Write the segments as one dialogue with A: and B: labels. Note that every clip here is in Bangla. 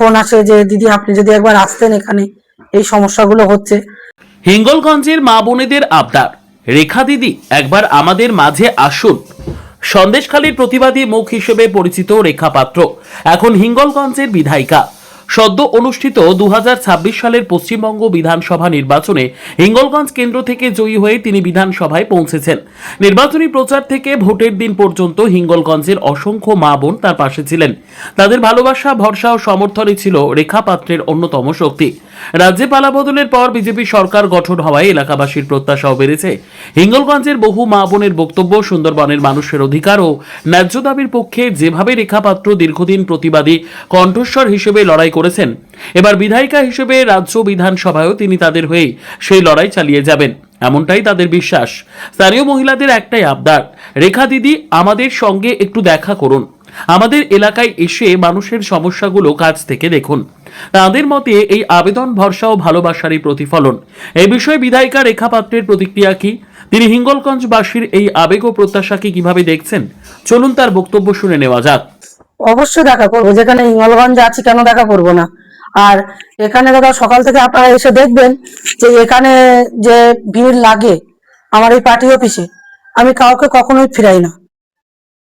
A: ফোন আসে যে দিদি আপনি যদি একবার আসতেন এখানে, এই সমস্যাগুলো হচ্ছে।
B: হিঙ্গলগঞ্জের মা বোনেদের আবদার, রেখা দিদি একবার আমাদের মাঝে আসুন। সন্দেশখালীর প্রতিবাদী মুখ হিসেবে পরিচিত রেখা পাত্র এখন হিঙ্গলগঞ্জের বিধায়িকা। সদ্য অনুষ্ঠিত 2026 সালের পশ্চিমবঙ্গ বিধানসভা নির্বাচনে হিঙ্গলগঞ্জ কেন্দ্র থেকে জয়ী হয়ে তিনি বিধানসভায় পৌঁছেছেন। নির্বাচনী প্রচার থেকে ভোটের দিন পর্যন্ত হিঙ্গলগঞ্জের অসংখ্য মা বোন তার পাশে ছিলেন। তাদের ভালোবাসা, ভরসা ও সমর্থনই ছিল রেখা পাত্রের অন্যতম শক্তি। রাজ্যে পালাবদলের পর বিজেপি সরকার গঠন হওয়ায় এলাকাবাসীর প্রত্যাশাও বেড়েছে। হিঙ্গলগঞ্জের বহু মা বোনের বক্তব্য, সুন্দরবনের মানুষের অধিকার ও ন্যায্য দাবির পক্ষে যেভাবে রেখা পাত্র দীর্ঘদিন প্রতিবাদী কণ্ঠস্বর হিসেবে লড়াই করেছেন, এবার বিধায়িকা হিসেবে রাজ্য বিধানসভায়ও তিনি তাদের হয়ে সেই লড়াই চালিয়ে যাবেন, এমনটাই তাদের বিশ্বাস। স্থানীয় মহিলাদের একটাই আবদার, রেখা দিদি আমাদের সঙ্গে একটু দেখা করুন, আমাদের এলাকায় এসে মানুষের সমস্যাগুলো কাছ থেকে দেখুন। তাঁদের মতে এই আবেদন ভরসা ও ভালোবাসারই প্রতিফলন। এই বিষয়ে বিধায়িকা রেখা পাত্রের প্রতিক্রিয়া কি, তিনি হিঙ্গলগঞ্জবাসীর এই আবেগ ও প্রত্যাশাকে কিভাবে দেখছেন, চলুন তার বক্তব্য শুনে নেওয়া যাক।
A: অবশ্যই দেখা করবো, যেখানে হিঙ্গলগঞ্জে আছি কেন দেখা করব না। আর এখানে দাদা সকাল থেকে আপনারা এসে দেখবেন যে এখানে যে ভিড় লাগে আমার এই পার্টি অফিসে, আমি কাউকে কখনোই ফিরাই না।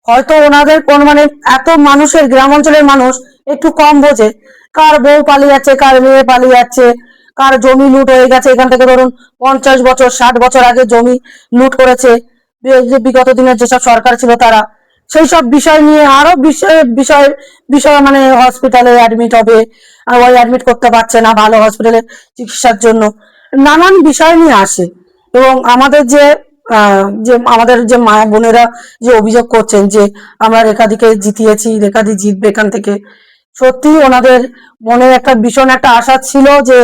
A: হয়তো ওনাদের কোন মানে এত মানুষের, গ্রাম অঞ্চলের মানুষ একটু কম বোঝে, কার বউ পালিয়ে যাচ্ছে, কার মেয়ে পালিয়ে যাচ্ছে, কার জমি লুট হয়ে গেছে। এখান থেকে ধরুন 50 বছর 60 বছর আগে জমি লুট করেছে যে বিগত দিনের যেসব সরকার ছিল তারা, সেই সব বিষয় নিয়ে আরো বিষয় মানে হসপিটালে অ্যাডমিট হবে, আর ওই অ্যাডমিট করতে পারছে না ভালো হসপিটালে চিকিৎসার জন্য, নানান বিষয় নিয়ে আসে। এবং আমাদের যে আমাদের যে মা বোনেরা যে অভিযোগ করছেন যে আমরা রেখাদিকে জিতিয়েছি, রেখাদি জিতবে এখান থেকে, সত্যি ওনাদের মনে একটা ভীষণ একটা আশা ছিল যে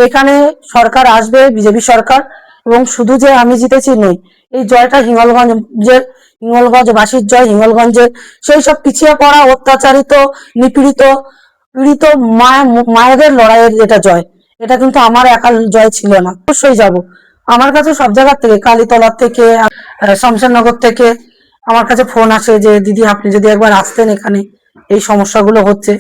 A: এখানে সরকার আসবে, বিজেপি সরকার। এবং শুধু যে আমি জিতেছি নই, এই জয়টা হিঙ্গলগঞ্জবাসীর জয়, হিঙ্গলগঞ্জের সেই সব পিছিয়ে পড়া, অত্যাচারিত, নিপীড়িত, পীড়িত মায়েদের লড়াইয়ের যেটা জয়, এটা কিন্তু আমার একার জয় ছিল না। অবশ্যই যাব, আমার কাছে সব জায়গার থেকে, কালীতলার থেকে, শমশেরনগর থেকে আমার কাছে ফোন আসে যে দিদি আপনি যদি একবার আসতেন এখানে, এই সমস্যাগুলো হচ্ছে।